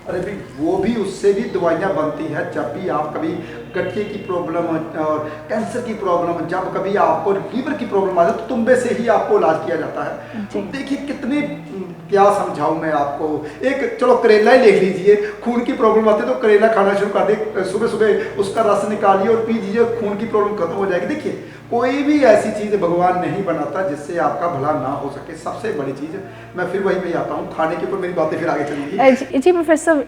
अरे भाई वो भी उससे भी दवाइयाँ बनती है। जब भी आप कभी गठिए की प्रॉब्लम और कैंसर की प्रॉब्लम, जब कभी आपको लीवर की प्रॉब्लम आ जाए तो तुम्बे से ही आपको इलाज किया जाता है। तो जी। देखिए कितने क्या समझाऊं मैं आपको। एक चलो करेला ही ले लीजिए, खून की प्रॉब्लम आती है तो करेला खाना शुरू कर दे, सुबह सुबह उसका रस निकालिए और पी लीजिए, खून की प्रॉब्लम खत्म हो जाएगी। देखिए कोई भी ऐसी चीज़ भगवान नहीं बनाता जिससे आपका भला ना हो सके। सबसे बड़ी चीज़, मैं फिर वही पे आता हूँ, खाने के ऊपर मेरी बातें फिर आगे चलेंगी। जी प्रोफेसर,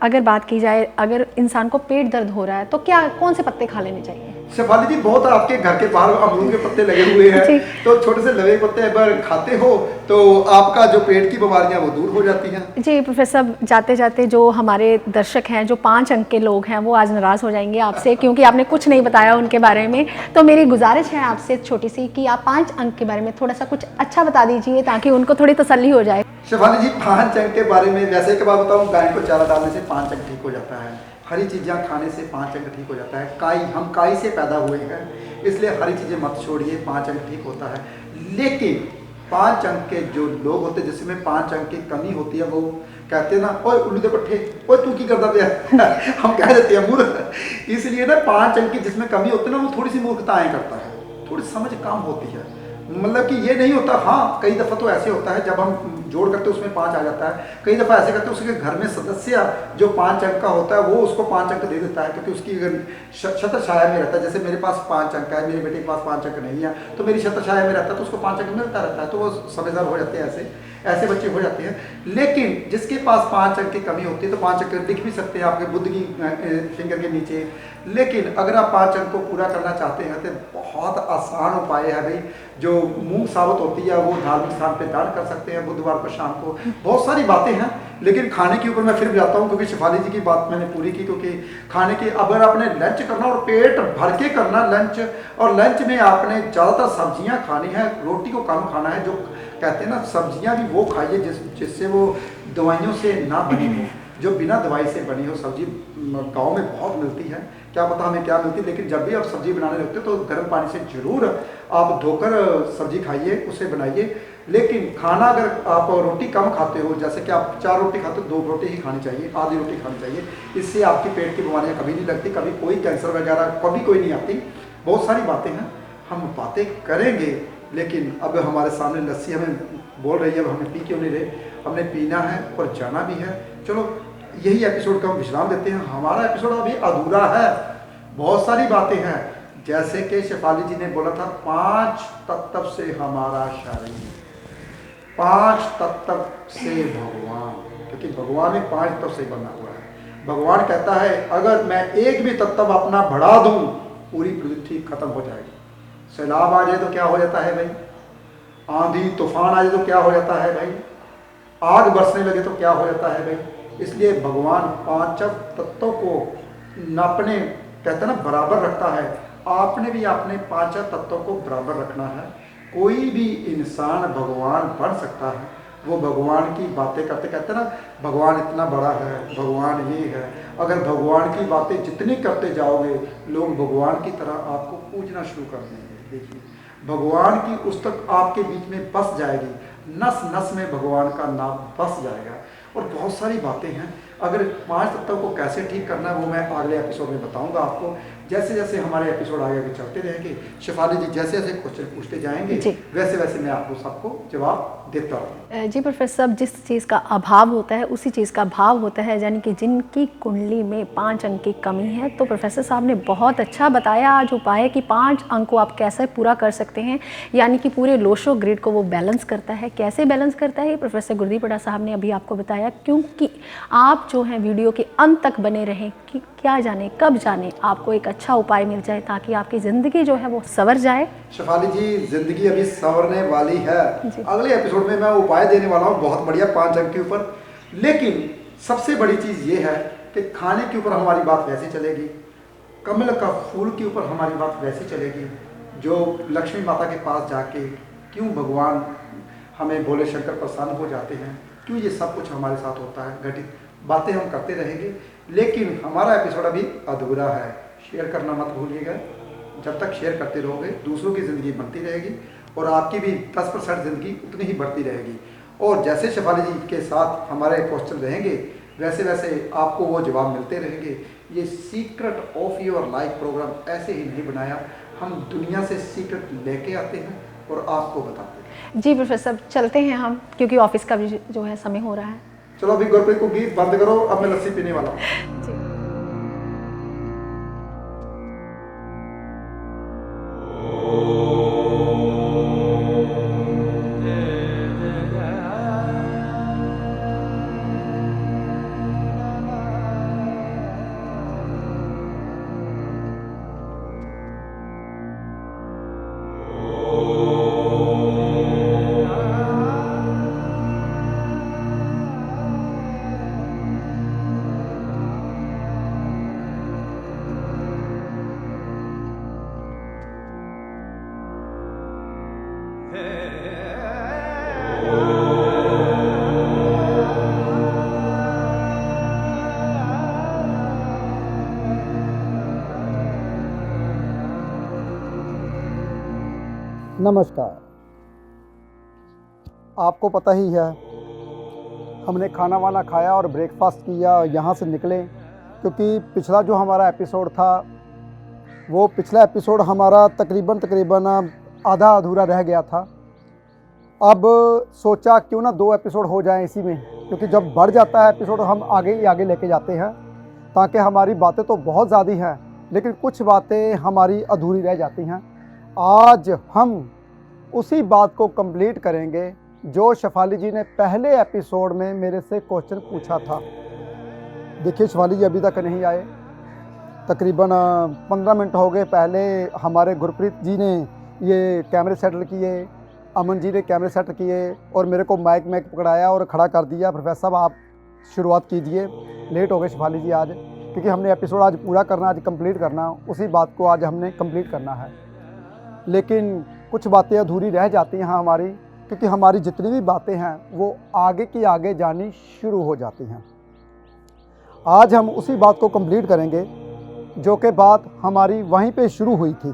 अगर बात की जाए, अगर इंसान को पेट दर्द हो रहा है तो क्या कौन से पत्ते खा लेने चाहिए? शेफाली जी बहुत आपके घर के बाहर अमरूद के पत्ते लगे हुए हैं, जी। तो छोटे से लवे पत्ते अगर खाते हो तो आपका जो पेट की बीमारियां वो दूर हो जाती हैं। जी प्रोफेसर, जाते जाते जो हमारे दर्शक हैं, जो 5 अंक के लोग हैं, वो आज नाराज़ हो जाएंगे आपसे क्योंकि आपने कुछ नहीं बताया उनके बारे में। तो मेरी गुजारिश है आपसे छोटी सी कि आप 5 अंक के बारे में थोड़ा सा कुछ अच्छा बता दीजिए ताकि उनको थोड़ी तसल्ली हो जाए। शेफाली जी 5 अंक के बारे में वैसे एक बात बताऊं, गाय को चारा डालने से 5 अंक ठीक हो जाता है, हरी चीज़ें खाने से 5 अंक ठीक हो जाता है। हम काई से पैदा हुए हैं, इसलिए हरी चीज़ें मत छोड़िए, 5 अंक ठीक होता है। लेकिन 5 अंक के जो लोग होते हैं जिसमें 5 अंक की कमी होती है, वो कहते हैं ना, ओए उल्लू दे पट्टे, ओए तू की करता पे हम कह देते हैं मूर्ख। इसलिए ना 5 अंक की जिसमें कमी होती है ना, वो थोड़ी सी मूर्खताएं करता है, थोड़ी समझ कम होती है। मतलब कि ये नहीं होता, हाँ कई दफ़ा तो ऐसे होता है जब हम जोड़ करते उसमें 5 आ जाता है, कई दफ़ा ऐसे करते उसके घर में सदस्य जो 5 अंक का होता है वो उसको 5 अंक दे देता है, क्योंकि उसकी अगर छत्र छाया में रहता है। जैसे मेरे पास 5 अंक है, मेरे बेटे के पास 5 अंक नहीं है, तो मेरी छत्र छाया में रहता है तो उसको 5 अंक मिलता रहता है, तो वो समझदार हो जाते हैं, ऐसे बच्चे हो जाते हैं। लेकिन जिसके पास 5 अंक की कमी होती है तो 5 अंक दिख भी सकते हैं आपके बुद्ध की फिंगर के नीचे। लेकिन अगर आप 5 अंक को पूरा करना चाहते हैं तो बहुत आसान उपाय है भाई। जो मूंग साबुत होती है वो धार्मिक स्थान पे दान कर सकते हैं बुधवार को शाम को। बहुत सारी बातें हैं, लेकिन खाने के ऊपर मैं फिर भी आता हूँ क्योंकि शेफाली जी की बात मैंने पूरी की। क्योंकि खाने की अगर आपने लंच करना और पेट भर के करना लंच, और लंच में आपने ज़्यादातर सब्जियां खानी है, रोटी को कम खाना है। जो कहते हैं ना सब्जियां भी वो खाइए जिससे वो दवाइयों से ना बनी हो, जो बिना दवाई से बनी हो। सब्जी गाँव में बहुत मिलती है, क्या पता हमें क्या मिलती है, लेकिन जब भी आप सब्जी बनाने लगते हो तो गर्म पानी से जरूर आप धोकर सब्जी खाइए, उसे बनाइए। लेकिन खाना अगर आप रोटी कम खाते हो, जैसे कि आप 4 रोटी खाते हो, 2 रोटी ही खानी चाहिए, आधी रोटी खानी चाहिए। इससे आपकी पेट की बीमारियां कभी नहीं लगती, कभी कोई कैंसर वगैरह कभी कोई नहीं आती। बहुत सारी बातें हैं, हम बातें करेंगे। लेकिन अब हमारे सामने लस्सी हमें बोल रही है, अब हमें पी क्यों नहीं रहे, हमने पीना है और जाना भी है। चलो यही एपिसोड का हम विश्राम देते हैं, हमारा एपिसोड अभी अधूरा है, बहुत सारी बातें हैं। जैसे कि शेफाली जी ने बोला था 5 तत्व से हमारा शरीर, 5 तत्व से भगवान, क्योंकि भगवान में 5 तत्व से बना हुआ है। भगवान कहता है अगर मैं एक भी तत्व अपना बढ़ा दूं पूरी पृथ्वी खत्म हो जाएगी। सैलाब आ जाए तो क्या हो जाता है भाई, आंधी तूफान आ जाए तो क्या हो जाता है भाई, आग बरसने लगे तो क्या हो जाता है भाई। इसलिए भगवान 5 तत्वों को नापने, कहते हैं ना, बराबर रखता है। आपने भी अपने 5 तत्वों को बराबर रखना है। कोई भी इंसान भगवान बन सकता है, वो भगवान की बातें करते, कहते हैं ना भगवान इतना बड़ा है, भगवान ये है। अगर भगवान की बातें जितनी करते जाओगे लोग भगवान की तरह आपको पूजना शुरू कर देंगे। देखिए भगवान की उस तक आपके बीच में बस जाएगी, नस नस में भगवान का नाम बस जाएगा। और बहुत सारी बातें हैं, अगर 5 तत्वों को कैसे ठीक करना है वो मैं अगले एपिसोड में बताऊंगा आपको। जैसे जैसे हमारे एपिसोड आगे आगे चलते रहेंगे, शेफाली जी जैसे जैसे क्वेश्चन पूछते जाएंगे वैसे वैसे मैं आपको सबको जवाब देता हूँ। जी प्रोफेसर, जिस चीज़ का अभाव होता है उसी चीज़ का भाव होता है, यानी कि जिनकी कुंडली में 5 अंक की कमी है। तो प्रोफेसर साहब ने बहुत अच्छा बताया आज उपाय कि 5 अंक को आप कैसे पूरा कर सकते हैं, यानी कि पूरे लोशो ग्रिड को वो बैलेंस करता है। कैसे बैलेंस करता है प्रोफेसर गुरदीपड़ा साहब ने अभी आपको बताया। क्योंकि आप जो हैं वीडियो के अंत तक बने रहें कि क्या जाने कब जाने आपको एक अच्छा उपाय मिल जाए ताकि आपकी ज़िंदगी जो है वो संवर जाए। शेफाली जी जिंदगी अभी संवरने वाली है, अगले एपिसोड में मैं उपाय देने वाला हूँ बहुत बढ़िया 5 अंक के ऊपर। लेकिन सबसे बड़ी चीज़ ये है कि खाने के ऊपर हमारी बात वैसे चलेगी, कमल का फूल के ऊपर हमारी बात वैसे चलेगी, जो लक्ष्मी माता के पास जाके क्यों भगवान हमें भोले शंकर प्रसन्न हो जाते हैं, क्यों ये सब कुछ हमारे साथ होता है, घटित बातें हम करते रहेंगे। लेकिन हमारा एपिसोड अभी अधूरा है, शेयर करना मत भूलिएगा। जब तक शेयर करते रहोगे दूसरों की ज़िंदगी बनती रहेगी और आपकी भी 10% ज़िंदगी उतनी ही बढ़ती रहेगी। और जैसे शेफाली जी के साथ हमारे क्वेश्चन रहेंगे वैसे वैसे आपको वो जवाब मिलते रहेंगे। ये secret of your life program ऐसे ही नहीं बनाया, हम दुनिया से सीक्रेट लेके आते हैं और आपको बताते हैं। जी प्रोफेसर, चलते हैं हम, क्योंकि ऑफिस का भी जो है समय हो रहा है। चलो अभी गुरप्रीत को गीत बंद करो, अब मैं लस्सी पीने वाला हूँ। जी। नमस्कार। आपको पता ही है, हमने खाना वाना खाया और ब्रेकफास्ट किया, यहाँ से निकले, क्योंकि पिछला जो हमारा एपिसोड था वो पिछला एपिसोड हमारा तकरीबन आधा अधूरा रह गया था। अब सोचा क्यों ना 2 एपिसोड हो जाएं इसी में, क्योंकि जब बढ़ जाता है एपिसोड हम आगे ही आगे लेके जाते हैं, ताकि हमारी बातें तो बहुत ज़्यादा हैं लेकिन कुछ बातें हमारी अधूरी रह जाती हैं। आज हम उसी बात को कंप्लीट करेंगे जो शेफाली जी ने पहले एपिसोड में मेरे से क्वेश्चन पूछा था। देखिए शेफाली जी अभी तक नहीं आए, तकरीबन 15 मिनट हो गए। पहले हमारे गुरप्रीत जी ने ये कैमरे सेटल किए, अमन जी ने कैमरे सेट किए और मेरे को माइक पकड़ाया और खड़ा कर दिया। प्रोफेसर साहब आप शुरुआत कीजिए। लेट हो गए शेफाली जी आज, क्योंकि हमने एपिसोड आज पूरा करना, आज कंप्लीट करना, उसी बात को आज हमने कंप्लीट करना है। लेकिन कुछ बातें अधूरी रह जाती हैं हमारी, क्योंकि हमारी जितनी भी बातें हैं वो आगे की आगे जानी शुरू हो जाती हैं। आज हम उसी बात को कंप्लीट करेंगे जो कि बात हमारी वहीं पे शुरू हुई थी।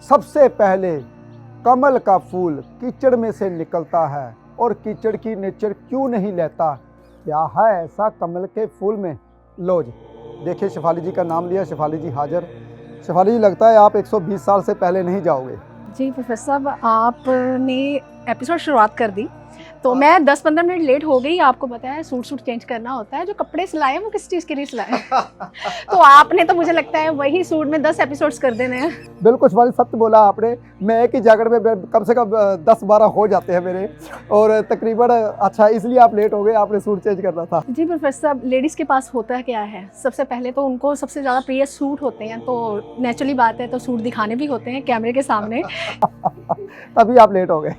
सबसे पहले कमल का फूल कीचड़ में से निकलता है और कीचड़ की नेचर क्यों नहीं लेता, क्या है ऐसा कमल के फूल में। लो जी, देखिए शेफाली जी का नाम लिया, शेफाली जी हाजिर। शेफाली जी लगता है आप 120 साल से पहले नहीं जाओगे। जी प्रोफेसर साहब, आपने एपिसोड शुरुआत कर दी तो मैं 10-15 मिनट लेट हो गई। आपको बताया सूट चेंज करना होता है, जो कपड़े सिलाए वो किस चीज़ के लिए सिलाए तो आपने तो मुझे लगता है वही सूट में 10 एपिसोड्स कर देने हैं। बिल्कुल शिवाली, सत्य बोला आपने। मैं एक ही जैकेट में कम से कम 10-12 हो जाते हैं मेरे, और तकरीबन अच्छा इसलिए आप लेट हो गए, आपने सूट चेंज करना था। जी प्रोफेसर साहब, लेडीज़ के पास होता क्या है, सबसे पहले तो उनको सबसे ज़्यादा प्रिय सूट होते हैं, तो नेचुरली बात है तो सूट दिखाने भी होते हैं कैमरे के सामने तभी आप लेट हो गए।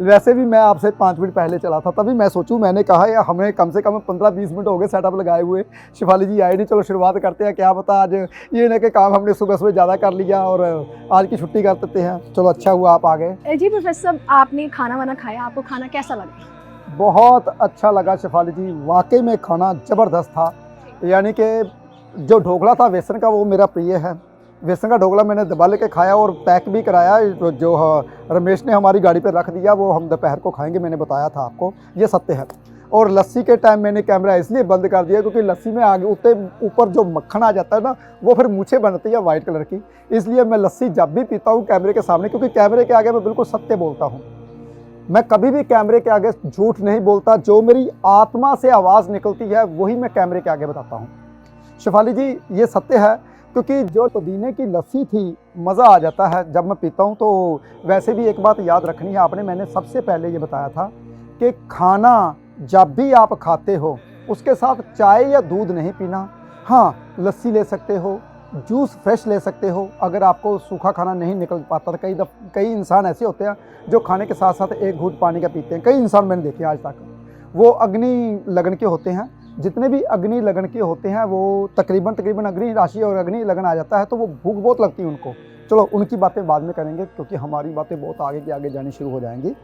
वैसे भी मैं आपसे 5 मिनट पहले चला था, तभी मैं सोचूं, मैंने कहा यार हमें कम से कम 15-20 मिनट हो गए सेटअप लगाए हुए, शेफाली जी आए नहीं, चलो शुरुआत करते हैं। क्या पता आज ये ना कि काम हमने सुबह ज़्यादा कर लिया और आज की छुट्टी कर देते हैं। चलो अच्छा हुआ आप आ गए। जी प्रोफेसर साहब, आपने खाना वाना खाया, आपको खाना कैसा लगा? बहुत अच्छा लगा शेफाली जी, वाकई में खाना ज़बरदस्त था। यानी कि जो ढोकला था बेसन का वो मेरा प्रिय है। बेसन का ढोकला मैंने दबा लेके खाया और पैक भी कराया, जो रमेश ने हमारी गाड़ी पे रख दिया, वो हम दोपहर को खाएंगे, मैंने बताया था आपको, ये सत्य है। और लस्सी के टाइम मैंने कैमरा इसलिए बंद कर दिया क्योंकि लस्सी में आगे ऊपर जो मक्खन आ जाता है ना, वो फिर मूछें बनती है वाइट कलर की। इसलिए मैं लस्सी जब भी पीता हूँ कैमरे के सामने, क्योंकि कैमरे के आगे मैं बिल्कुल सत्य बोलता हूँ, मैं कभी भी कैमरे के आगे झूठ नहीं बोलता। जो मेरी आत्मा से आवाज़ निकलती है वही मैं कैमरे के आगे बताता हूँ। शेफाली जी ये सत्य है, क्योंकि जो पुदीने की लस्सी थी मज़ा आ जाता है जब मैं पीता हूँ। तो वैसे भी एक बात याद रखनी है आपने, मैंने सबसे पहले ये बताया था कि खाना जब भी आप खाते हो उसके साथ चाय या दूध नहीं पीना। हाँ, लस्सी ले सकते हो, जूस फ्रेश ले सकते हो, अगर आपको सूखा खाना नहीं निकल पाता। तो कई इंसान ऐसे होते हैं जो खाने के साथ साथ एक घूंट पानी का पीते हैं। कई इंसान मैंने देखे आज तक, वो अग्नि लगन के होते हैं। जितने भी अग्नि लगन के होते हैं वो तकरीबन अग्नि राशि और अग्नि लगन आ जाता है तो वो भूख बहुत लगती है उनको, चलो उनकी बातें बाद में करेंगे, क्योंकि हमारी बातें बहुत आगे की आगे जानी शुरू हो जाएंगी।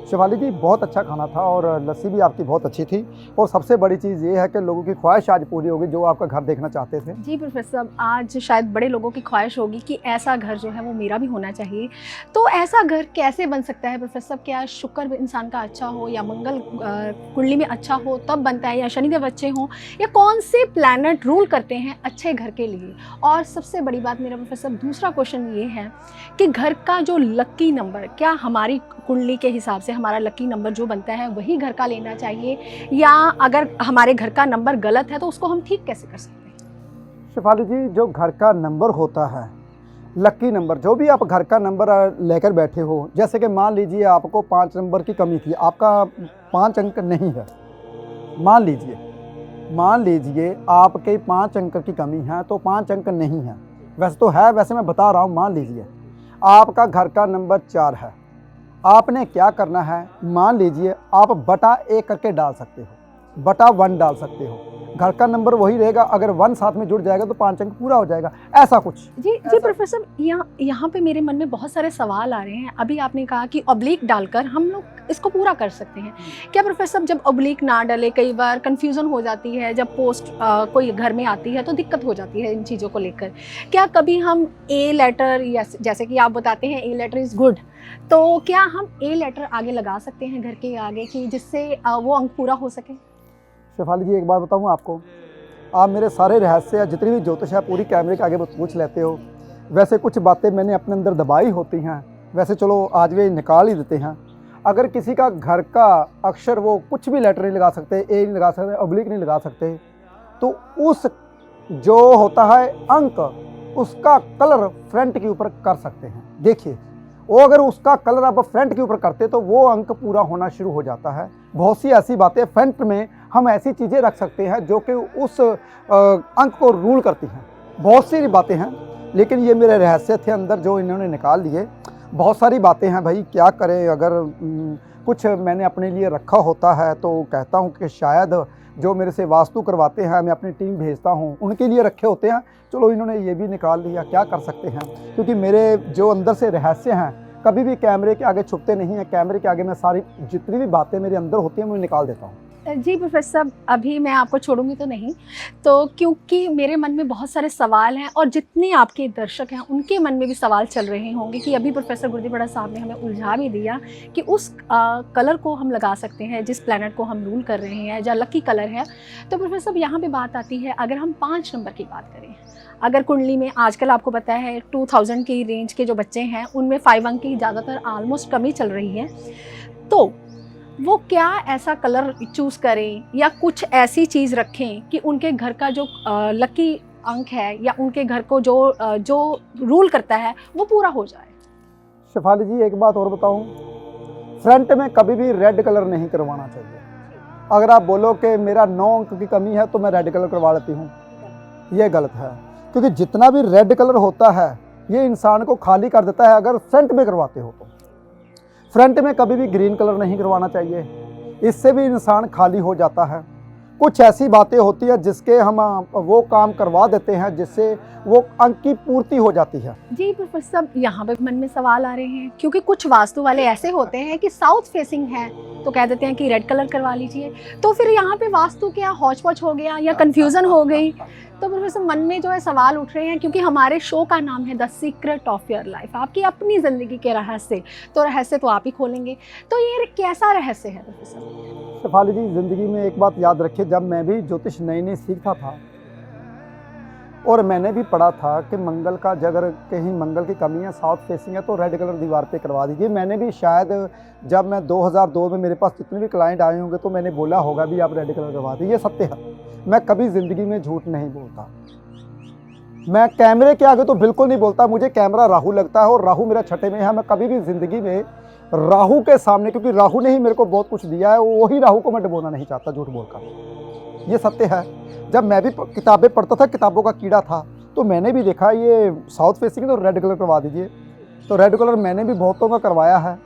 शिवाली जी, बहुत अच्छा खाना था और लस्सी भी आपकी बहुत अच्छी थी, और सबसे बड़ी चीज़ ये है कि लोगों की ख्वाहिश आज पूरी होगी जो आपका घर देखना चाहते थे। जी प्रोफेसर साहब, आज शायद बड़े लोगों की ख्वाहिश होगी कि ऐसा घर जो है वो मेरा भी होना चाहिए। तो ऐसा घर कैसे बन सकता है प्रोफेसर साहब? क्या शुक्र इंसान का अच्छा हो, या मंगल कुंडली में अच्छा हो तब बनता है, या शनिदेव अच्छे हों, या कौन से प्लैनेट रूल करते हैं अच्छे घर के लिए? और सबसे बड़ी बात मेरा प्रोफेसर साहब, दूसरा क्वेश्चन ये है कि घर का जो लकी नंबर, क्या हमारी कुंडली के हिसाब से हमारा लकी नंबर जो बनता है वही घर का लेना चाहिए, या अगर हमारे घर का नंबर गलत है तो उसको हम ठीक कैसे कर सकते हैं? शिफाली जी, जो घर का नंबर होता है, लकी नंबर, जो भी आप घर का नंबर लेकर बैठे हो, जैसे कि मान लीजिए आपको 5 नंबर की कमी थी, आपका 5 अंक नहीं है, मान लीजिए आपके 5 अंक की कमी है, तो 5 अंक नहीं है, वैसे तो है, वैसे मैं बता रहा हूँ। मान लीजिए आपका घर का नंबर 4 है, आपने क्या करना है, मान लीजिए आप बटा 1 करके डाल सकते हो, बटा 1 डाल सकते हो, घर का नंबर वही रहेगा, अगर 1 साथ में जुड़ जाएगा तो 5 अंक पूरा हो जाएगा, ऐसा कुछ। जी प्रोफेसर, यहाँ पे मेरे मन में बहुत सारे सवाल आ रहे हैं। अभी आपने कहा कि ऑब्लिक डालकर हम लोग इसको पूरा कर सकते हैं। क्या प्रोफेसर, जब ऑब्लिक ना डाले, कई बार कंफ्यूजन हो जाती है, जब पोस्ट कोई घर में आती है तो दिक्कत हो जाती है इन चीज़ों को लेकर। क्या कभी हम ए लेटर, या जैसे कि आप बताते हैं ए लेटर इज़ गुड, तो क्या हम ए लेटर आगे लगा सकते हैं घर के आगे, कि जिससे वो अंक पूरा हो सके? शेफाली जी, एक बात बताऊँ आपको, आप मेरे सारे रहस्य या जितनी भी ज्योतिष है पूरी कैमरे के आगे पूछ लेते हो। वैसे कुछ बातें मैंने अपने अंदर दबाई होती हैं, वैसे चलो आज वे निकाल ही देते हैं। अगर किसी का घर का अक्षर, वो कुछ भी लेटर नहीं लगा सकते, ए नहीं लगा सकते, ऑब्लिक नहीं लगा सकते, तो उस जो होता है अंक, उसका कलर फ्रंट के ऊपर कर सकते हैं। देखिए, वो अगर उसका कलर आप फ्रंट के ऊपर करते तो वो अंक पूरा होना शुरू हो जाता है। बहुत सी ऐसी बातें फ्रंट में हम ऐसी चीज़ें रख सकते हैं जो कि उस अंक को रूल करती हैं। बहुत सी बातें हैं, लेकिन ये मेरे रहस्य थे अंदर जो इन्होंने निकाल लिए। बहुत सारी बातें हैं भाई, क्या करें। अगर कुछ मैंने अपने लिए रखा होता है तो कहता हूँ कि शायद जो मेरे से वास्तु करवाते हैं, मैं अपनी टीम भेजता हूँ, उनके लिए रखे होते हैं। चलो इन्होंने ये भी निकाल लिया, क्या कर सकते हैं, क्योंकि मेरे जो अंदर से रहस्य हैं कभी भी कैमरे के आगे छुपते नहीं हैं। कैमरे के आगे मैं सारी जितनी भी बातें मेरे अंदर होती हैं मैं निकाल देता हूँ। जी प्रोफेसर साहब, अभी मैं आपको छोड़ूंगी तो नहीं, तो क्योंकि मेरे मन में बहुत सारे सवाल हैं, और जितने आपके दर्शक हैं उनके मन में भी सवाल चल रहे होंगे कि अभी प्रोफेसर गुरुदेव साहब ने हमें उलझा भी दिया कि उस कलर को हम लगा सकते हैं जिस प्लैनेट को हम रूल कर रहे हैं, जो लकी कलर है। तो प्रोफेसर साहब, यहाँ पे बात आती है, अगर हम 5 नंबर की बात करें, अगर कुंडली में आजकल आपको पता है 2000 की रेंज के जो बच्चे हैं उनमें 5 अंक की ज़्यादातर ऑलमोस्ट कमी चल रही है, तो वो क्या ऐसा कलर चूज़ करें या कुछ ऐसी चीज़ रखें कि उनके घर का जो लकी अंक है या उनके घर को जो रूल करता है वो पूरा हो जाए? शेफाली जी, एक बात और बताऊं, फ्रंट में कभी भी रेड कलर नहीं करवाना चाहिए। अगर आप बोलो कि मेरा 9 अंक की कमी है तो मैं रेड कलर करवा लेती हूँ, ये गलत है। क्योंकि जितना भी रेड कलर होता है ये इंसान को खाली कर देता है अगर फ्रंट में करवाते हो तो। फ्रंट में कभी भी ग्रीन कलर नहीं करवाना चाहिए, इससे भी इंसान खाली हो जाता है। कुछ ऐसी बातें होती है जिसके हम वो काम करवा देते हैं जिससे वो अंक की पूर्ति हो जाती है। जी प्रोफेसर साहब, यहाँ पे मन में सवाल आ रहे हैं, क्योंकि कुछ वास्तु वाले ऐसे होते हैं कि साउथ फेसिंग है तो कह देते हैं कि रेड कलर करवा लीजिए, तो फिर यहाँ पे वास्तु क्या हौच पौच हो गया या कंफ्यूजन हो गई? तो प्रोफेसर, मन में जो है सवाल उठ रहे हैं, क्योंकि हमारे शो का नाम है the secret of your life, आपकी अपनी ज़िंदगी के रहस्य, तो रहस्य तो आप ही खोलेंगे, तो ये कैसा रहस्य है प्रोफेसर? शेफाली जी, ज़िंदगी में एक बात याद रखिए, जब मैं भी ज्योतिष नई नई सीखता था और मैंने भी पढ़ा था कि मंगल का अगर कहीं मंगल की कमी है, साउथ फेसिंग है, तो रेड कलर दीवार पे करवा दीजिए। मैंने भी शायद जब मैं 2002 में मेरे पास जितने भी क्लाइंट आए होंगे तो मैंने बोला होगा भी आप रेड कलर करवा दीजिए। ये सत्य है, मैं कभी ज़िंदगी में झूठ नहीं बोलता। मैं कैमरे के आगे तो बिल्कुल नहीं बोलता, मुझे कैमरा राहु लगता है और राहु मेरा छठे में है। मैं कभी भी ज़िंदगी में राहु के सामने, क्योंकि राहु ने ही मेरे को बहुत कुछ दिया है, वही राहु को मैं डुबोना नहीं चाहता झूठ बोलकर। ये सत्य है। जब मैं भी किताबें पढ़ता था, किताबों का कीड़ा था, तो मैंने भी देखा ये साउथ फेसिंग तो रेड कलर करवा दीजिए। तो रेड कलर मैंने भी बहुतों का करवाया है,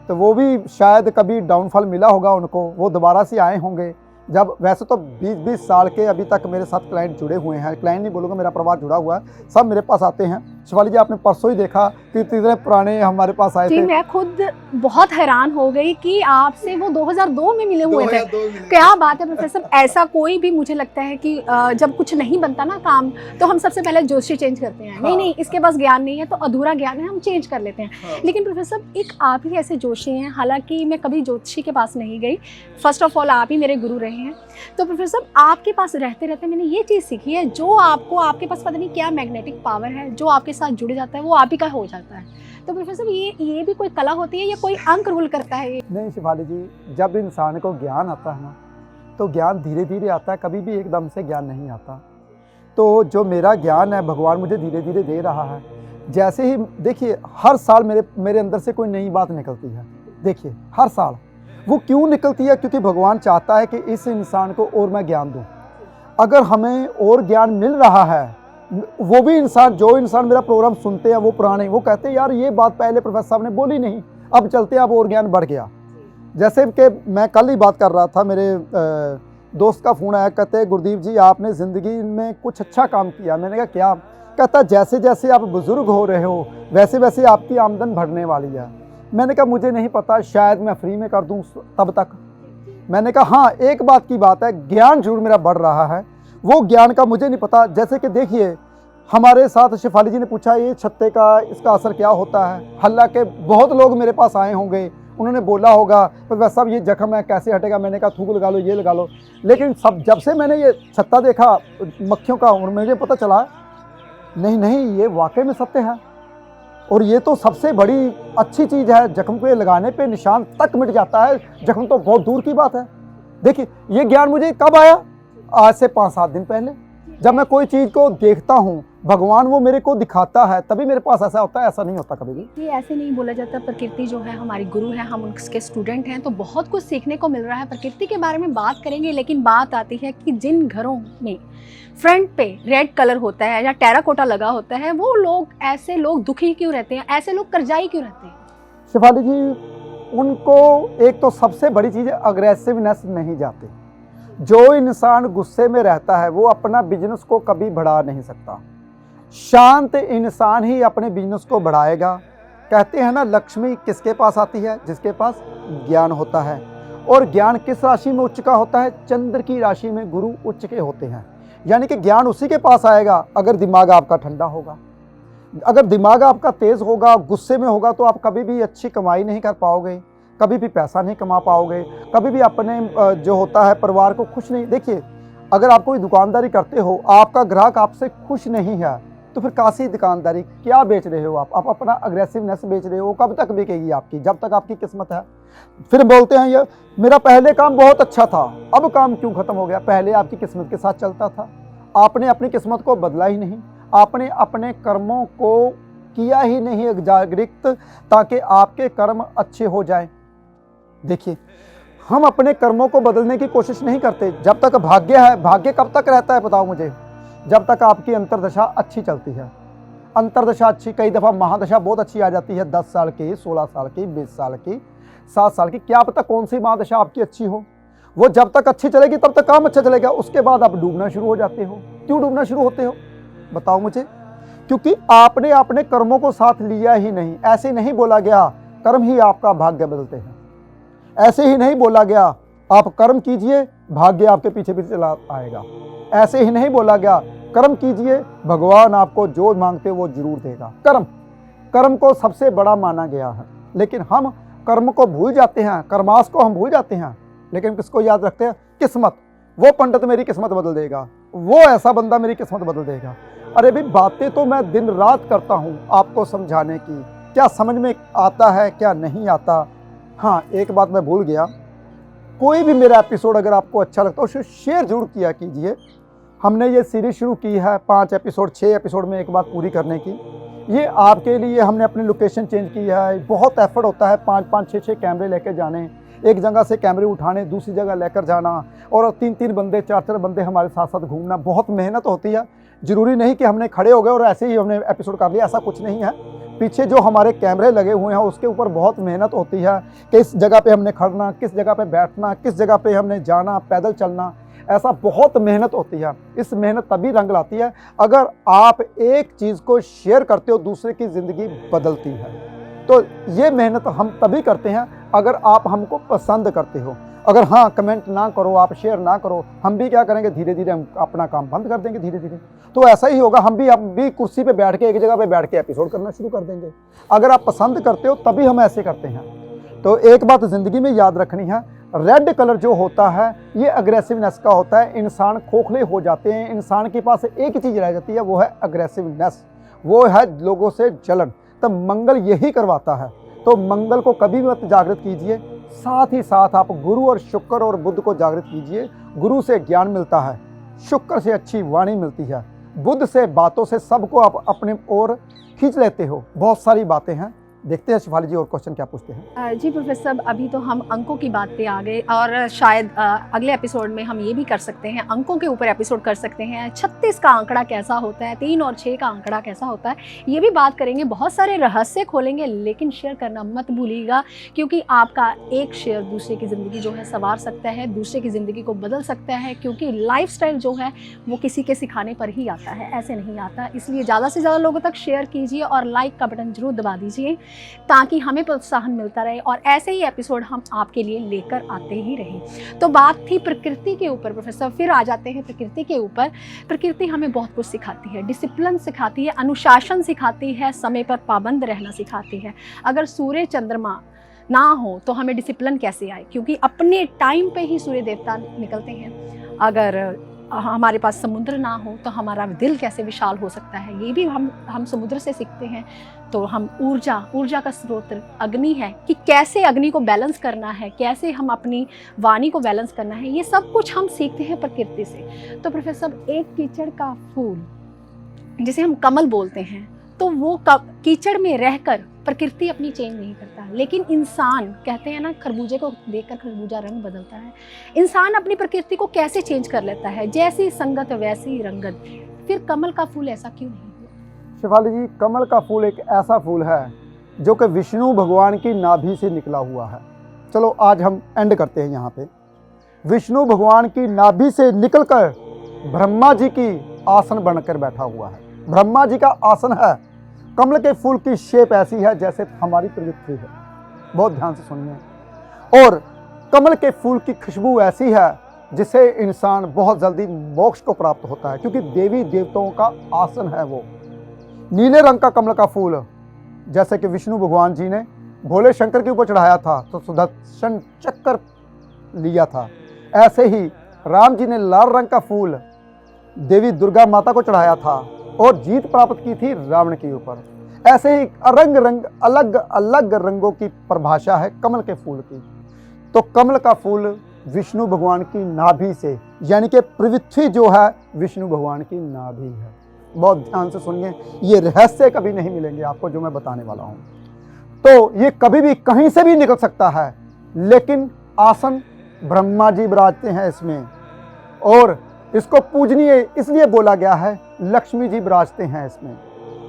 तो वो भी शायद कभी डाउनफॉल मिला होगा उनको, वो दोबारा से आए होंगे। जब वैसे तो 20-20 साल के अभी तक मेरे साथ क्लाइंट जुड़े हुए हैं, क्लाइंट नहीं बोलूँगा, मेरा परिवार जुड़ा हुआ है, सब मेरे पास आते हैं। शिफाली जी आपने परसों ही देखा कि इतने पुराने हमारे पास आए जी थे। मैं खुद बहुत हैरान हो गई कि आपसे वो 2002 में मिले हुए थे। 2002 में मिले। क्या बात है प्रोफेसर, ऐसा कोई भी मुझे लगता है कि जब कुछ नहीं बनता ना काम तो हम सबसे पहले जोशी चेंज करते हैं। नहीं नहीं, इसके पास ज्ञान नहीं है तो अधूरा ज्ञान है, हम चेंज कर लेते हैं। लेकिन प्रोफेसर एक आप ही ऐसे जोशी हैं, हालांकि मैं कभी जोशी के पास नहीं गई, फर्स्ट ऑफ ऑल आप ही मेरे गुरु रहे हैं। तो प्रोफेसर आपके पास रहते रहते मैंने ये चीज़ सीखी है, जो आपको आपके पास पता नहीं क्या मैग्नेटिक पावर है, जो आपके साथ जुड़ जाता है वो आप ही का हो जाता है। तो प्रोफेसर ये भी कोई कला होती है या कोई अंक रूल करता है ये? नहीं शिफाली जी, जब इंसान को ज्ञान आता है ना तो ज्ञान धीरे धीरे आता है, कभी भी एकदम से ज्ञान नहीं आता। तो जो मेरा ज्ञान है भगवान मुझे धीरे धीरे दे रहा है। जैसे ही देखिए हर साल मेरे अंदर से कोई नई बात निकलती है। देखिए हर साल वो क्यों निकलती है, क्योंकि भगवान चाहता है कि इस इंसान को और मैं ज्ञान दूँ। अगर हमें और ज्ञान मिल रहा है, वो भी इंसान जो इंसान मेरा प्रोग्राम सुनते हैं वो पुराने, वो कहते हैं यार ये बात पहले प्रोफेसर साहब ने बोली नहीं, अब चलते अब और ज्ञान बढ़ गया। जैसे कि मैं कल ही बात कर रहा था, मेरे दोस्त का फ़ोन आया, कहते गुरदीप जी आपने ज़िंदगी में कुछ अच्छा काम किया। मैंने कहा क्या? कहता जैसे जैसे आप बुज़ुर्ग हो रहे हो वैसे वैसे आपकी आमदन बढ़ने वाली है। मैंने कहा मुझे नहीं पता, शायद मैं फ्री में कर दूँ तब तक। मैंने कहा हाँ एक बात की बात है, ज्ञान जरूर मेरा बढ़ रहा है, वो ज्ञान का मुझे नहीं पता। जैसे कि देखिए हमारे साथ शिफाली जी ने पूछा ये छत्ते का इसका असर क्या होता है, हालांकि बहुत लोग मेरे पास आए होंगे, उन्होंने बोला होगा पर सब ये जख्म है कैसे हटेगा। मैंने कहा थूक लगा लो, ये लगा लो। लेकिन सब जब से मैंने ये छत्ता देखा मक्खियों का, और मुझे पता चला नहीं नहीं ये वाकई में सत्य है, और ये तो सबसे बड़ी अच्छी चीज़ है। जख्म को ये लगाने पे निशान तक मिट जाता है, जख्म तो बहुत दूर की बात है। देखिए ये ज्ञान मुझे कब आया? आज से 5-7 दिन पहले। जब मैं कोई चीज़ को देखता हूँ, भगवान वो मेरे को दिखाता है, तभी मेरे पास ऐसा होता है, ऐसा नहीं होता कभी भी। ये ऐसे नहीं बोला जाता, प्रकृति जो है हमारी गुरु है, हम उनके स्टूडेंट हैं, तो बहुत कुछ सीखने को मिल रहा है। प्रकृति के बारे में बात करेंगे, लेकिन बात आती है कि जिन घरों में फ्रंट पे रेड कलर होता है या टेराकोटा लगा होता है, वो लोग ऐसे लोग दुखी क्यों रहते हैं, ऐसे लोग कर्जाई क्यों रहते हैं? शिफाली जी उनको एक तो सबसे बड़ी चीज़ अग्रेसिवनेस नहीं जाती। जो इंसान गुस्से में रहता है वो अपना बिजनेस को कभी बढ़ा नहीं सकता। शांत इंसान ही अपने बिजनेस को बढ़ाएगा। कहते हैं ना लक्ष्मी किसके पास आती है? जिसके पास ज्ञान होता है। और ज्ञान किस राशि में उच्च का होता है? चंद्र की राशि में गुरु उच्च के होते हैं। यानी कि ज्ञान उसी के पास आएगा अगर दिमाग आपका ठंडा होगा। अगर दिमाग आपका तेज़ होगा, गुस्से में होगा, तो आप कभी भी अच्छी कमाई नहीं कर पाओगे, कभी भी पैसा नहीं कमा पाओगे, कभी भी अपने जो होता है परिवार को खुश नहीं। देखिए अगर आप कोई दुकानदारी करते हो, आपका ग्राहक आपसे खुश नहीं है, तो फिर कासी दुकानदारी क्या बेच रहे हो आप अपना अग्रेसिवनेस बेच रहे हो। कब तक बिकेगी आपकी? जब तक आपकी किस्मत है। फिर बोलते हैं ये मेरा पहले काम बहुत अच्छा था, अब काम क्यों ख़त्म हो गया? पहले आपकी किस्मत के साथ चलता था, आपने अपनी किस्मत को बदला ही नहीं, आपने अपने कर्मों को किया ही नहीं जागृत ताकि आपके कर्म अच्छे हो जाएं। देखिए हम अपने कर्मों को बदलने की कोशिश नहीं करते। जब तक भाग्य है, भाग्य कब तक रहता है बताओ मुझे? जब तक आपकी अंतर्दशा अच्छी चलती है। अंतर्दशा अच्छी, कई दफ़ा महादशा बहुत अच्छी आ जाती है, 10 साल की, 16 साल की, 20 साल की, 7 साल की, क्या पता कौन सी महादशा आपकी अच्छी हो। वो जब तक अच्छी चलेगी तब तक काम अच्छा चलेगा, उसके बाद आप डूबना शुरू हो जाते हो। क्यों डूबना शुरू होते हो बताओ मुझे? क्योंकि आपने अपने कर्मों को साथ लिया ही नहीं। ऐसे नहीं बोला गया कर्म ही आपका भाग्य बदलते हैं, ऐसे ही नहीं बोला गया आप कर्म कीजिए भाग्य आपके पीछे पीछे चला आएगा, ऐसे ही नहीं बोला गया कर्म कीजिए भगवान आपको जो मांगते वो जरूर देगा। कर्म को सबसे बड़ा माना गया है, लेकिन हम कर्म को भूल जाते हैं, कर्मास को हम भूल जाते हैं, लेकिन किसको याद रखते हैं? किस्मत। वो पंडित मेरी किस्मत बदल देगा, वो ऐसा बंदा मेरी किस्मत बदल देगा। अरे भाई बातें तो मैं दिन रात करता हूँ आपको समझाने की, क्या समझ में आता है क्या नहीं आता। हाँ एक बात मैं भूल गया, कोई भी मेरा एपिसोड अगर आपको अच्छा लगता है उसे शेयर जरूर किया कीजिए। हमने ये सीरीज शुरू की है 5 एपिसोड 6 एपिसोड में एक बात पूरी करने की। ये आपके लिए हमने अपनी लोकेशन चेंज की है, बहुत एफर्ट होता है 5-5 6-6 कैमरे लेकर जाने, एक जगह से कैमरे उठाने दूसरी जगह लेकर जाना, और 3-3 बंदे 4-4 बंदे हमारे साथ साथ घूमना, बहुत मेहनत होती है। ज़रूरी नहीं कि हमने खड़े हो गए और ऐसे ही हमने एपिसोड कर लिया, ऐसा कुछ नहीं है। पीछे जो हमारे कैमरे लगे हुए हैं उसके ऊपर बहुत मेहनत होती है, किस जगह पे हमने खड़ना, किस जगह पे बैठना, किस जगह पे हमने जाना, पैदल चलना, ऐसा बहुत मेहनत होती है। इस मेहनत तभी रंग लाती है अगर आप एक चीज़ को शेयर करते हो, दूसरे की ज़िंदगी बदलती है। तो ये मेहनत हम तभी करते हैं अगर आप हमको पसंद करते हो। अगर हाँ कमेंट ना करो, आप शेयर ना करो, हम भी क्या करेंगे, धीरे धीरे हम अपना काम बंद कर देंगे धीरे धीरे। तो ऐसा ही होगा, हम भी कुर्सी पे बैठ के एक जगह पे बैठ के एपिसोड करना शुरू कर देंगे। अगर आप पसंद करते हो तभी हम ऐसे करते हैं। तो एक बात ज़िंदगी में याद रखनी है, रेड कलर जो होता है ये अग्रेसिवनेस का होता है। इंसान खोखले हो जाते हैं, इंसान के पास एक ही चीज़ रह जाती है, वो है अग्रेसिवनेस, वो है लोगों से जलन। तब मंगल यही करवाता है। तो मंगल को कभी मत जागृत कीजिए, साथ ही साथ आप गुरु और शुक्र और बुध को जागृत कीजिए। गुरु से ज्ञान मिलता है, शुक्र से अच्छी वाणी मिलती है, बुध से बातों से सबको आप अपने ओर खींच लेते हो। बहुत सारी बातें हैं, देखते हैं शिफाली जी और क्वेश्चन क्या पूछते हैं। जी प्रोफेसर साहब, अभी तो हम अंकों की बात पे आ गए और शायद अगले एपिसोड में हम ये भी कर सकते हैं, अंकों के ऊपर एपिसोड कर सकते हैं। 36 का आंकड़ा कैसा होता है, 3 और 6 का आंकड़ा कैसा होता है, ये भी बात करेंगे। बहुत सारे रहस्य खोलेंगे, लेकिन शेयर करना मत भूलिएगा, क्योंकि आपका एक शेयर दूसरे की ज़िंदगी जो है संवार सकता है, दूसरे की ज़िंदगी को बदल सकता है। क्योंकि लाइफस्टाइल जो है वो किसी के सिखाने पर ही आता है, ऐसे नहीं आता। इसलिए ज़्यादा से ज़्यादा लोगों तक शेयर कीजिए और लाइक का बटन जरूर दबा दीजिए, ताकि हमें प्रोत्साहन मिलता रहे और ऐसे ही एपिसोड हम आपके लिए लेकर आते ही रहें। तो बात थी प्रकृति के ऊपर प्रोफेसर, फिर आ जाते हैं प्रकृति के ऊपर। प्रकृति हमें बहुत कुछ सिखाती है, डिसिप्लिन सिखाती है, अनुशासन सिखाती है, समय पर पाबंद रहना सिखाती है। अगर सूर्य चंद्रमा ना हो तो हमें डिसिप्लिन कैसे आए, क्योंकि अपने टाइम पे ही सूर्य देवता निकलते हैं। अगर हमारे पास समुद्र ना हो तो हमारा दिल कैसे विशाल हो सकता है, ये भी हम समुद्र से सीखते हैं। तो हम ऊर्जा का स्रोत अग्नि है, कि कैसे अग्नि को बैलेंस करना है, कैसे हम अपनी वाणी को बैलेंस करना है, ये सब कुछ हम सीखते हैं प्रकृति से। तो प्रोफेसर, एक कीचड़ का फूल जिसे हम कमल बोलते हैं, तो वो कीचड़ में रहकर प्रकृति अपनी चेंज नहीं करता, लेकिन इंसान, कहते हैं ना, खरबूजे को देखकर खरबूजा रंग बदलता है। इंसान अपनी प्रकृति को कैसे चेंज कर लेता है, जैसी संगत वैसी रंगत। फिर कमल का फूल ऐसा क्यों नहीं हुआ? शिफाली जी, कमल का फूल एक ऐसा फूल है जो कि विष्णु भगवान की नाभि से निकला हुआ है। चलो आज हम एंड करते हैं यहाँ पे। विष्णु भगवान की नाभि से निकलकर ब्रह्मा जी की आसन बनकर बैठा हुआ है। ब्रह्मा जी का आसन है। कमल के फूल की शेप ऐसी है जैसे हमारी पृथ्वी है, बहुत ध्यान से सुनिए। और कमल के फूल की खुशबू ऐसी है जिससे इंसान बहुत जल्दी मोक्ष को प्राप्त होता है, क्योंकि देवी देवताओं का आसन है वो। नीले रंग का कमल का फूल, जैसे कि विष्णु भगवान जी ने भोले शंकर के ऊपर चढ़ाया था तो सुदर्शन चक्र लिया था, ऐसे ही राम जी ने लाल रंग का फूल देवी दुर्गा माता को चढ़ाया था और जीत प्राप्त की थी रावण के ऊपर। ऐसे ही अलग अलग रंगों की परिभाषा है कमल के फूल की। तो कमल का फूल विष्णु भगवान की नाभि से, यानी कि पृथ्वी जो है विष्णु भगवान की नाभि है। बहुत ध्यान से सुनिए, ये रहस्य कभी नहीं मिलेंगे आपको जो मैं बताने वाला हूँ। तो ये कभी भी कहीं से भी निकल सकता है, लेकिन आसन ब्रह्मा जी विराजते हैं इसमें, और इसको पूजनीय इसलिए बोला गया है, लक्ष्मी जी विराजते हैं इसमें।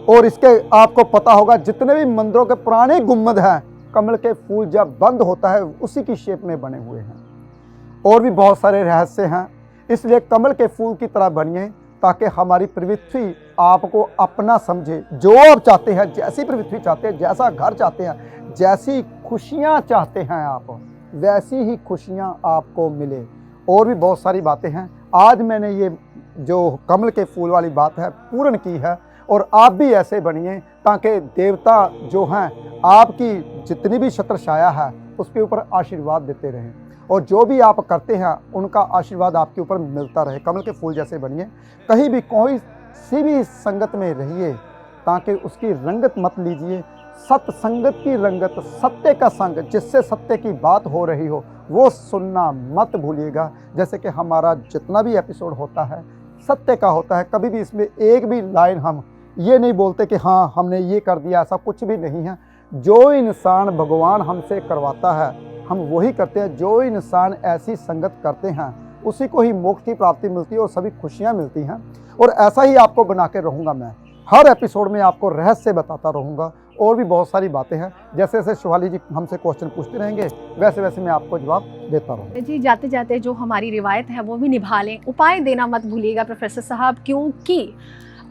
और इसके आपको पता होगा, जितने भी मंदिरों के पुराने गुम्बद हैं, कमल के फूल जब बंद होता है उसी की शेप में बने हुए हैं। और भी बहुत सारे रहस्य हैं, इसलिए कमल के फूल की तरह बनिए, ताकि हमारी पृथ्वी आपको अपना समझे। जो आप चाहते हैं, जैसी पृथ्वी चाहते हैं, जैसा घर चाहते हैं, जैसी खुशियाँ चाहते हैं आप, वैसी ही खुशियाँ आपको मिले। और भी बहुत सारी बातें हैं। आज मैंने ये जो कमल के फूल वाली बात है पूर्ण की है, और आप भी ऐसे बनिए ताकि देवता जो हैं आपकी जितनी भी छत्र छाया है उसके ऊपर आशीर्वाद देते रहें, और जो भी आप करते हैं उनका आशीर्वाद आपके ऊपर मिलता रहे। कमल के फूल जैसे बनिए। कहीं भी कोई सी भी संगत में रहिए ताकि उसकी रंगत मत लीजिए। सत्संगत की रंगत, सत्य का संग, जिससे सत्य की बात हो रही हो वो सुनना मत भूलिएगा। जैसे कि हमारा जितना भी एपिसोड होता है सत्य का होता है। कभी भी इसमें एक भी लाइन हम ये नहीं बोलते कि हाँ हमने ये कर दिया, ऐसा कुछ भी नहीं है। जो इंसान भगवान हमसे करवाता है हम वही करते हैं। जो इंसान ऐसी संगत करते हैं उसी को ही मोक्ष की प्राप्ति मिलती है और सभी खुशियाँ मिलती हैं। और ऐसा ही आपको बना के रहूँगा मैं। हर एपिसोड में आपको रहस्य बताता रहूँगा और भी बहुत सारी बातें हैं। जैसे जैसे शिवाली जी हमसे क्वेश्चन पूछते रहेंगे वैसे वैसे मैं आपको जवाब देता रहूँगा। जी, जाते जाते जो हमारी रिवायत है वो भी निभा लें, उपाय देना मत भूलिएगा प्रोफेसर साहब, क्योंकि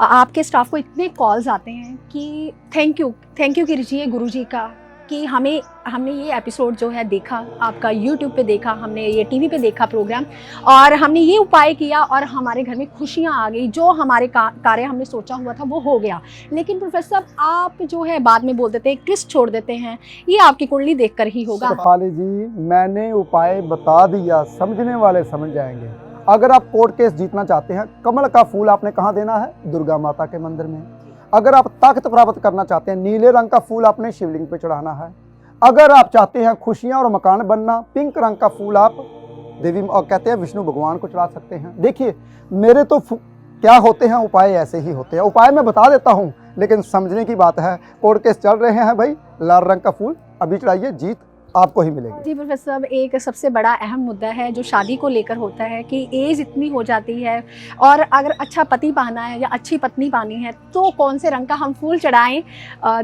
आपके स्टाफ को इतने कॉल्स आते हैं कि थैंक यू कीजिए गुरुजी का कि हमने ये एपिसोड जो है देखा, आपका यूट्यूब पे देखा, हमने ये टीवी पे देखा प्रोग्राम, और हमने ये उपाय किया और हमारे घर में खुशियाँ आ गई, जो हमारे कार्य हमने सोचा हुआ था वो हो गया। लेकिन प्रोफेसर साहब आप जो है बाद में बोल देते हैं, एक ट्विस्ट छोड़ देते हैं, ये आपकी कुंडली देखकर ही होगा। शिवाली जी मैंने उपाय बता दिया, समझने वाले समझ जाएंगे। अगर आप कोर्ट केस जीतना चाहते हैं, कमल का फूल आपने कहाँ देना है? दुर्गा माता के मंदिर में। अगर आप ताकत प्राप्त करना चाहते हैं, नीले रंग का फूल आपने शिवलिंग पे चढ़ाना है। अगर आप चाहते हैं खुशियां और मकान बनना, पिंक रंग का फूल आप देवी और कहते हैं विष्णु भगवान को चढ़ा सकते हैं। देखिए मेरे तो क्या होते हैं उपाय ऐसे ही होते हैं। उपाय मैं बता देता हूं, लेकिन समझने की बात है। कोर्ट केस चल रहे हैं भाई, लाल रंग का फूल अभी चढ़ाइए, जीत आपको ही मिलेगी। जी प्रोफेसर साहब, एक सबसे बड़ा अहम मुद्दा है जो शादी को लेकर होता है कि एज इतनी हो जाती है और अगर अच्छा पति पाना है या अच्छी पत्नी पानी है तो कौन से रंग का हम फूल चढ़ाएं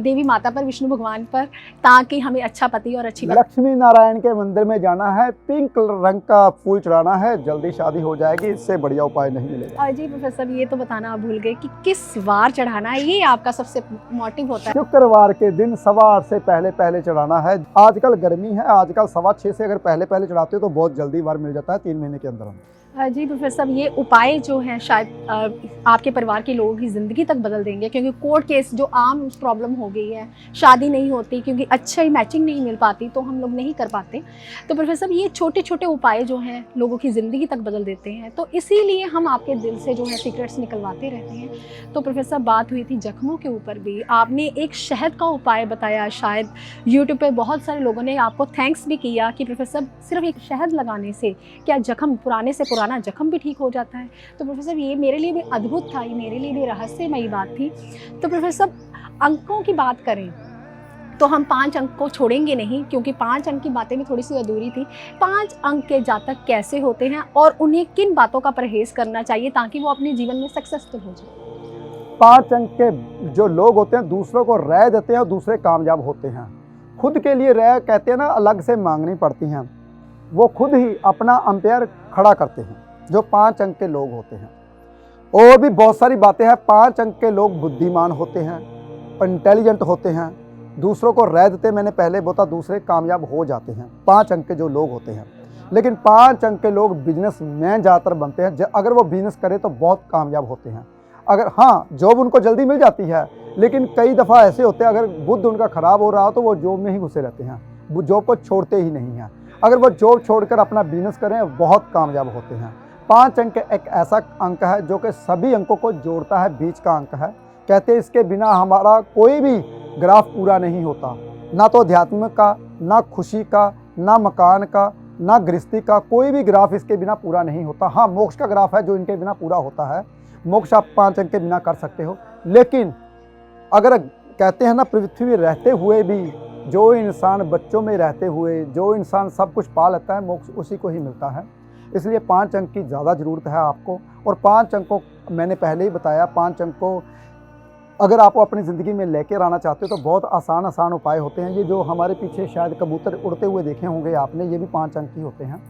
देवी माता पर, विष्णु भगवान पर, ताकि हमें अच्छा पति और अच्छी लक्ष्मी नारायण के मंदिर में जाना है, पिंक रंग का फूल चढ़ाना है, जल्दी शादी हो जाएगी। इससे बढ़िया उपाय नहीं मिलेगा। जी प्रोफेसर साहब, ये तो बताना आप भूल गए कि किस वार चढ़ाना है, ये आपका सबसे मोटिव होता है। शुक्रवार के दिन सवा 8 से पहले चढ़ाना है। आजकल गर्मी है, आजकल 6:15 से अगर पहले चढ़ाते हो तो बहुत जल्दी वार मिल जाता है, 3 महीने के अंदर। जी प्रोफेसर साहब, ये उपाय जो हैं शायद आपके परिवार के लोगों की ज़िंदगी तक बदल देंगे, क्योंकि कोर्ट केस जो आम प्रॉब्लम हो गई है, शादी नहीं होती क्योंकि अच्छी मैचिंग नहीं मिल पाती तो हम लोग नहीं कर पाते। तो प्रोफेसर साहब ये छोटे छोटे उपाय जो हैं लोगों की ज़िंदगी तक बदल देते हैं, तो इसीलिए हम आपके दिल से जो है सीक्रेट्स निकलवाते रहते हैं। तो प्रोफेसर साहब बात हुई थी जख्मों के ऊपर भी, आपने एक शहद का उपाय बताया, शायद यूट्यूब पर बहुत सारे लोगों ने आपको थैंक्स भी किया कि प्रोफेसर साहब सिर्फ एक शहद लगाने से क्या जख्म पुराने से पुराना जख्म भी ठीक हो जाता है। तो प्रोफेसर ये मेरे लिए भी अद्भुत था, ये मेरे लिए भी रहस्यमयी बात थी। तो प्रोफेसर अंकों की बात करें तो हम 5 अंक को छोड़ेंगे नहीं, क्योंकि 5 अंक की बातें भी थोड़ी सी अधूरी थी। 5 अंक के जातक कैसे होते हैं और उन्हें किन बातों का परहेज करना चाहिए ताकि वो अपने जीवन में सक्सेसफुल हो जाए? 5 अंक के जो लोग होते हैं दूसरों को राय देते हैं और दूसरे कामयाब होते हैं। खुद के लिए राय कहते हैं ना अलग से मांगनी पड़ती हैं, वो खुद ही अपना अंपायर खड़ा करते हैं, जो 5 अंक के लोग होते हैं। और भी बहुत सारी बातें हैं। 5 अंक के लोग बुद्धिमान होते हैं, इंटेलिजेंट होते हैं, दूसरों को राय देते हैं, मैंने पहले बोला दूसरे कामयाब हो जाते हैं 5 अंक के जो लोग होते हैं। लेकिन 5 अंक के लोग बिजनेसमैन ज़्यादातर बनते हैं। अगर वो बिजनेस करे तो बहुत कामयाब होते हैं। अगर हाँ जॉब उनको जल्दी मिल जाती है, लेकिन कई दफ़ा ऐसे होते हैं अगर बुद्ध उनका ख़राब हो रहा हो तो वो जॉब में ही घुसे रहते हैं, वो जॉब को छोड़ते ही नहीं हैं। अगर वो जॉब छोड़कर अपना बिजनेस करें बहुत कामयाब होते हैं। 5 अंक एक ऐसा अंक है जो कि सभी अंकों को जोड़ता है, बीच का अंक है। कहते हैं इसके बिना हमारा कोई भी ग्राफ पूरा नहीं होता, ना तो अध्यात्म का, ना खुशी का, ना मकान का, ना गृहस्थी का, कोई भी ग्राफ इसके बिना पूरा नहीं होता। हाँ मोक्ष का ग्राफ है जो इनके बिना पूरा होता है। मोक्ष आप 5 अंक के बिना कर सकते हो, लेकिन अगर कहते हैं ना पृथ्वी में रहते हुए भी जो इंसान बच्चों में रहते हुए जो इंसान सब कुछ पा लेता है, मोक्ष उसी को ही मिलता है। इसलिए 5 अंक की ज़्यादा ज़रूरत है आपको। और 5 अंक को मैंने पहले ही बताया, 5 अंक को अगर आप अपनी ज़िंदगी में लेकर आना चाहते हो तो बहुत आसान उपाय होते हैं। ये जो हमारे पीछे शायद कबूतर उड़ते हुए देखे होंगे आपने, ये भी 5 अंक ही होते हैं।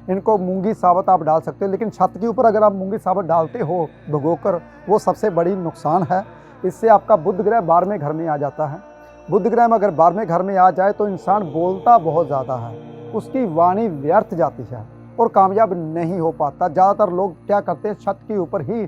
इनको मूंगी साबुत आप डाल सकते हो, लेकिन छत के ऊपर अगर आप मूंगी साबुत डालते हो भिगोकर, वो सबसे बड़ी नुकसान है। इससे आपका बुध ग्रह 12वें घर में आ जाता है। बुध ग्रह में अगर 12वें घर में आ जाए तो इंसान बोलता बहुत ज़्यादा है, उसकी वाणी व्यर्थ जाती है और कामयाब नहीं हो पाता। ज़्यादातर लोग क्या करते हैं छत के ऊपर ही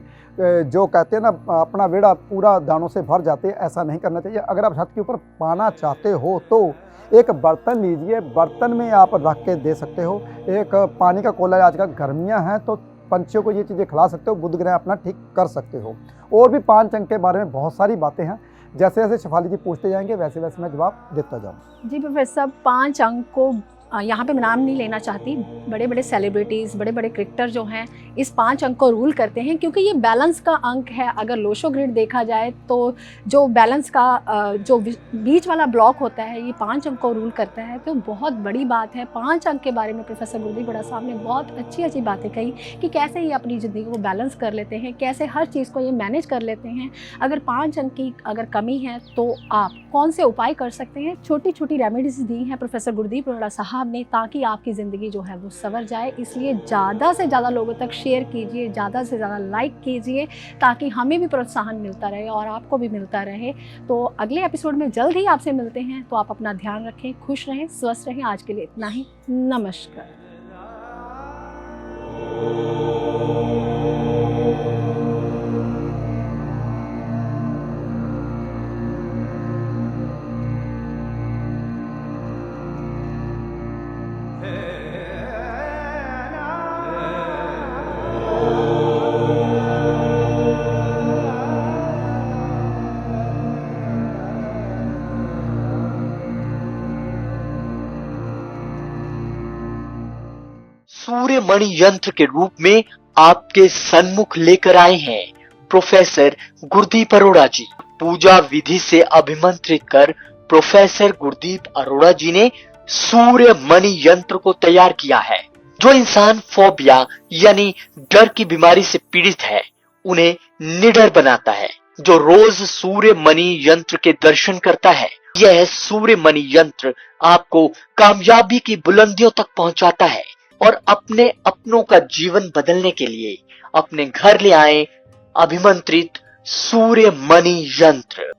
जो कहते हैं ना अपना बेड़ा पूरा दानों से भर जाते हैं, ऐसा नहीं करना चाहिए। अगर आप छत के ऊपर पाना चाहते हो तो एक बर्तन लीजिए, बर्तन में आप रख के दे सकते हो। एक पानी का कोला, आजकल गर्मियाँ हैं तो पंछियों को ये चीज़ें खिला सकते हो, बुध ग्रह अपना ठीक कर सकते हो। और भी 5 अंक के बारे में बहुत सारी बातें हैं, जैसे जैसे शेफाली जी पूछते जाएंगे वैसे वैसे मैं जवाब देता जाऊँ। जी प्रोफेसर साहब, 5 अंक को यहाँ पे मैं नाम नहीं लेना चाहती, बड़े बड़े सेलिब्रिटीज़, बड़े बड़े क्रिकेटर जो हैं इस 5 अंक को रूल करते हैं, क्योंकि ये बैलेंस का अंक है। अगर लोशो ग्रिड देखा जाए तो जो बैलेंस का जो बीच वाला ब्लॉक होता है ये 5 अंक को रूल करता है। तो बहुत बड़ी बात है। 5 अंक के बारे में प्रोफेसर गुरदीप बड़ा साहब ने बहुत अच्छी अच्छी बातें कही कि कैसे ये अपनी ज़िंदगी को बैलेंस कर लेते हैं, कैसे हर चीज़ को ये मैनेज कर लेते हैं। अगर 5 अंक की अगर कमी है तो आप कौन से उपाय कर सकते हैं। छोटी छोटी रेमेडीज़ दी हैं प्रोफेसर गुरदीप बड़ा साहब ने, ताकि आपकी ज़िंदगी जो है वो संवर जाए। इसलिए ज़्यादा से ज़्यादा लोगों तक शेयर कीजिए, ज़्यादा से ज़्यादा लाइक कीजिए, ताकि हमें भी प्रोत्साहन मिलता रहे और आपको भी मिलता रहे। तो अगले एपिसोड में जल्द ही आपसे मिलते हैं। तो आप अपना ध्यान रखें, खुश रहें, स्वस्थ रहें। आज के लिए इतना ही। नमस्कार। सूर्य मणि यंत्र के रूप में आपके सन्मुख लेकर आए हैं प्रोफेसर गुरदीप अरोड़ा जी। पूजा विधि से अभिमंत्रित कर प्रोफेसर गुरदीप अरोड़ा जी ने सूर्य मणि यंत्र को तैयार किया है। जो इंसान फोबिया यानी डर की बीमारी से पीड़ित है उन्हें निडर बनाता है। जो रोज सूर्य मणि यंत्र के दर्शन करता है, यह सूर्य मणि यंत्र आपको कामयाबी की बुलंदियों तक पहुंचाता है। और अपने अपनों का जीवन बदलने के लिए अपने घर ले आए अभिमंत्रित सूर्य मणि यंत्र।